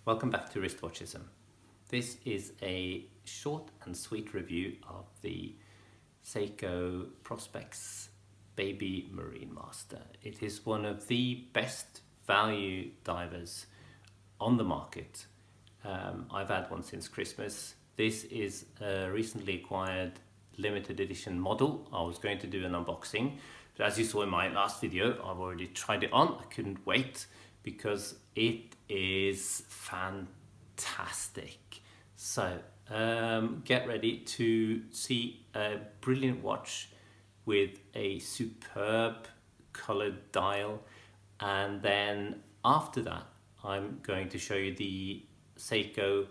Welcome back to Wristwatchism. This is a short and sweet review of the Seiko Prospex Baby Marinemaster. It is one of the best value divers on the market. I've had one since Christmas. This is a recently acquired limited edition model. I was going to do an unboxing, but as you saw in my last video, I've already tried it on. I couldn't wait because it is fantastic. So get ready to see a brilliant watch with a superb colored dial, and then after that I'm going to show you the Seiko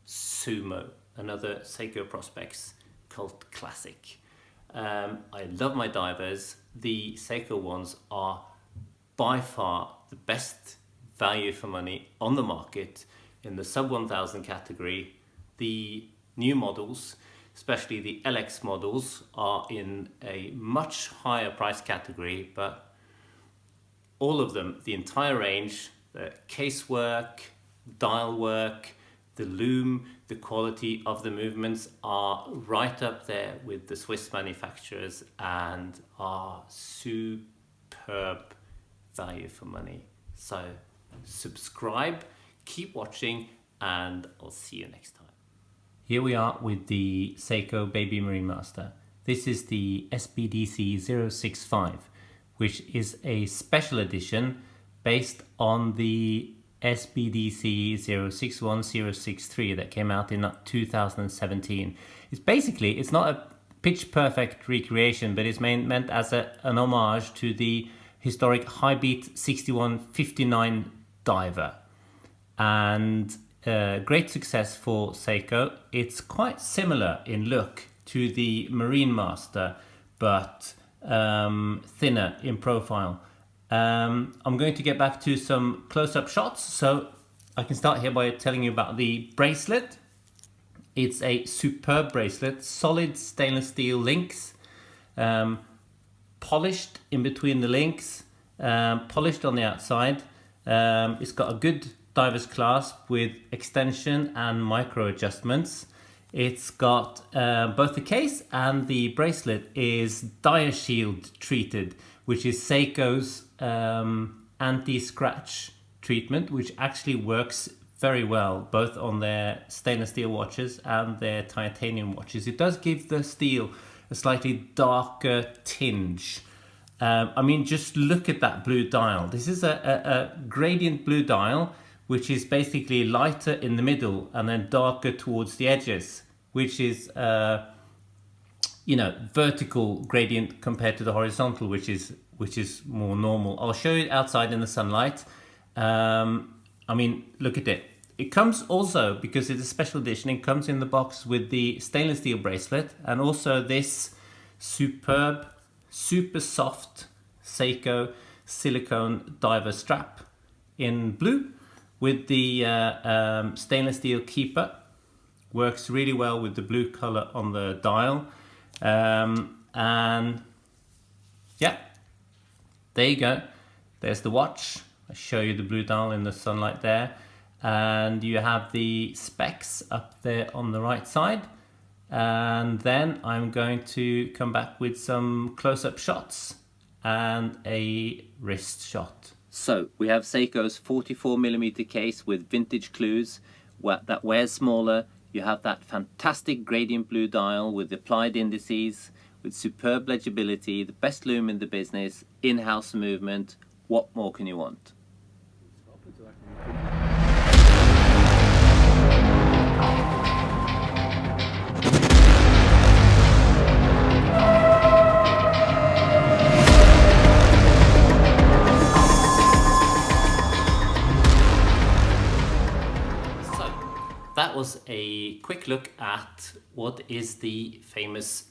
Sumo, another Seiko Prospex cult classic. I love my divers. The Seiko ones are by far the best value for money on the market in the sub 1000 category. The new models, especially the LX models, are in a much higher price category, but all of them, the entire range, the casework, dial work, the loom, the quality of the movements are right up there with the Swiss manufacturers and are superb value for money. So subscribe, keep watching, and I'll see you next time. Here we are with the Seiko Baby Marinemaster. This is the SBDC 065, which is a special edition based on the SBDC 061 063 that came out in 2017. It's not a pitch perfect recreation, but it's meant as an homage to the historic high beat 6159 diver, and great success for Seiko. It's quite similar in look to the Marinemaster, but thinner in profile. I'm going to get back to some close-up shots, so I can start here by telling you about the bracelet. It's a superb bracelet, solid stainless steel links, polished in between the links, polished on the outside. It's got a good diver's clasp with extension and micro adjustments. It's got both the case and the bracelet is DiaShield treated, which is Seiko's anti-scratch treatment, which actually works very well both on their stainless steel watches and their titanium watches. It does give the steel a slightly darker tinge. Just look at that blue dial. This is a gradient blue dial, which is basically lighter in the middle and then darker towards the edges, which is vertical gradient compared to the horizontal, which is more normal. I'll show you outside in the sunlight. Look at it. It comes also, because it's a special edition, it comes in the box with the stainless steel bracelet and also this superb, super soft Seiko silicone diver strap in blue with the stainless steel keeper. Works really well with the blue color on the dial. And yeah, there you go. There's the watch. I show you the blue dial in the sunlight there. And you have the specs up there on the right side. And then I'm going to come back with some close-up shots and a wrist shot. So we have Seiko's 44mm case with vintage clues that wears smaller. You have that fantastic gradient blue dial with applied indices, with superb legibility, the best loom in the business, in-house movement. What more can you want? That was a quick look at what is the famous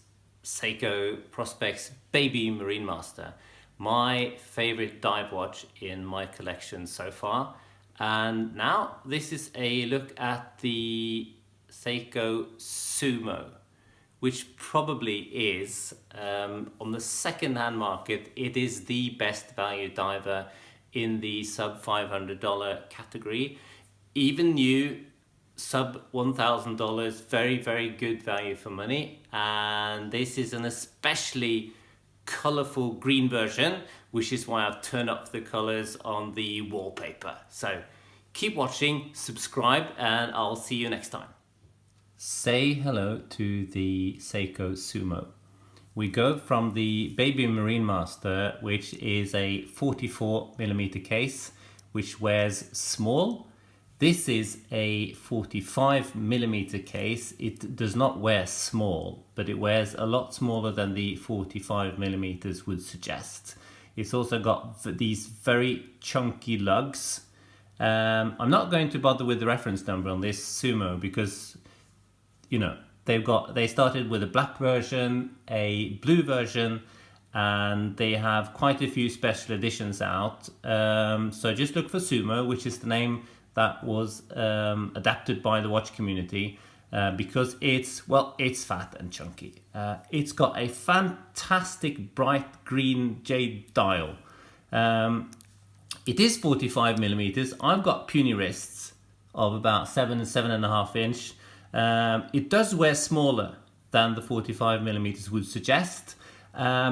Seiko Prospex Baby Marinemaster, my favorite dive watch in my collection so far. And now this is a look at the Seiko Sumo, which probably is, on the second-hand market, it is the best value diver in the sub $500 category. even new, sub $1,000, very, very good value for money. And this is an especially colorful green version, which is why I've turned up the colors on the wallpaper. So keep watching, subscribe, and I'll see you next time. Say hello to the Seiko Sumo. We go from the Baby Marinemaster, which is a 44mm case, which wears small. This is a 45mm case. It does not wear small, but it wears a lot smaller than the 45mm would suggest. It's also got these very chunky lugs. I'm not going to bother with the reference number on this Sumo because, you know, they started with a black version, a blue version, and they have quite a few special editions out. So just look for Sumo, which is the name that was adapted by the watch community, because it's fat and chunky. It's got a fantastic bright green jade dial. It is 45mm. I've got puny wrists of about 7.5 inch. It does wear smaller than the 45mm would suggest,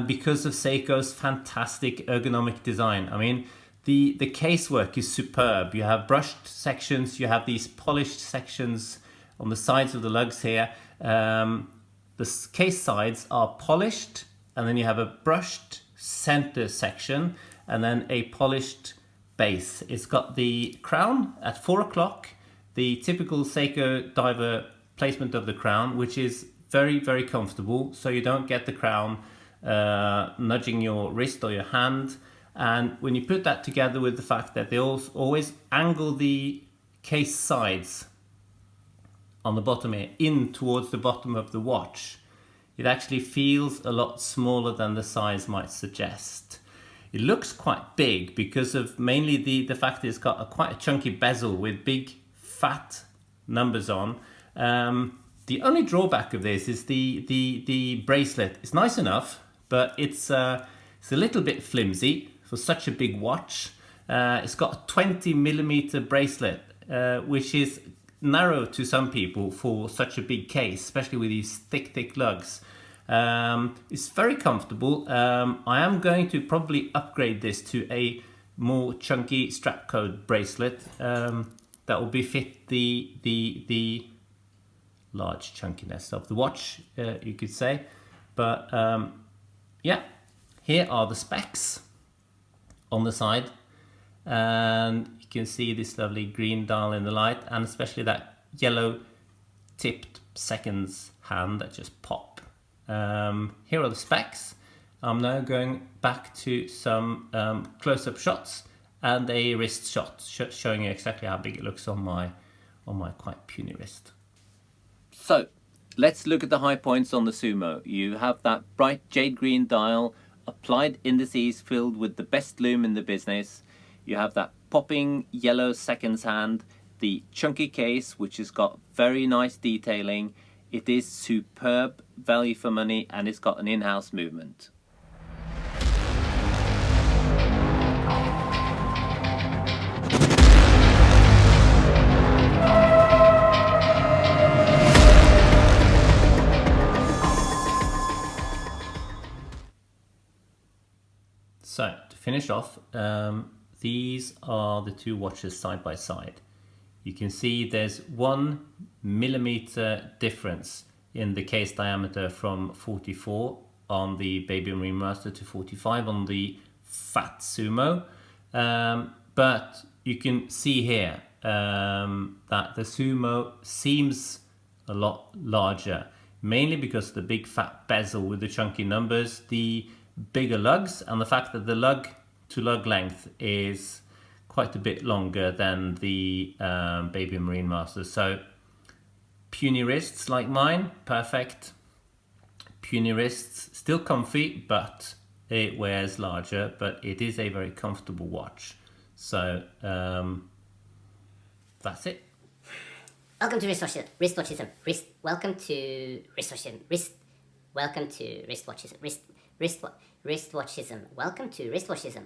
because of Seiko's fantastic ergonomic design. I mean, the casework is superb. You have brushed sections, you have these polished sections on the sides of the lugs here. The case sides are polished, and then you have a brushed center section, and then a polished base. It's got the crown at 4 o'clock, the typical Seiko diver placement of the crown, which is very, very comfortable, so you don't get the crown nudging your wrist or your hand. And when you put that together with the fact that they always angle the case sides on the bottom here in towards the bottom of the watch, it actually feels a lot smaller than the size might suggest. It looks quite big because of mainly the fact that it's got quite a chunky bezel with big fat numbers on. The only drawback of this is the bracelet. It's nice enough, but it's a little bit flimsy for such a big watch. It's got a 20mm bracelet, which is narrow to some people for such a big case, especially with these thick lugs. It's very comfortable. I am going to probably upgrade this to a more chunky strap code bracelet that will befit the large chunkiness of the watch, you could say. But yeah, here are the specs on the side, and you can see this lovely green dial in the light, and especially that yellow tipped seconds hand that just pop. Here are the specs. I'm now going back to some close-up shots and a wrist shot showing you exactly how big it looks on my quite puny wrist. So let's look at the high points on the Sumo. You have that bright jade green dial, applied indices filled with the best lume in the business. You have that popping yellow seconds hand, the chunky case, which has got very nice detailing. It is superb value for money, and it's got an in-house movement. So to finish off, these are the two watches side by side. You can see there's 1mm difference in the case diameter from 44 on the Baby Marinemaster to 45 on the Fat Sumo. But you can see here that the Sumo seems a lot larger, mainly because of the big fat bezel with the chunky numbers, the bigger lugs, and the fact that the lug to lug length is quite a bit longer than the Baby Marinemaster. So puny wrists like mine, perfect. Puny wrists, still comfy, but it wears larger, but it is a very comfortable watch. So that's it. Welcome to wristwatchism. Welcome to wristwatchism. Welcome to wristwatchism. Wristwatchism. Welcome to wristwatchism.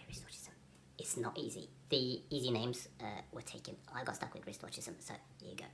Wristwatchism is it's not easy. The easy names were taken. I got stuck with wristwatchism, so here you go.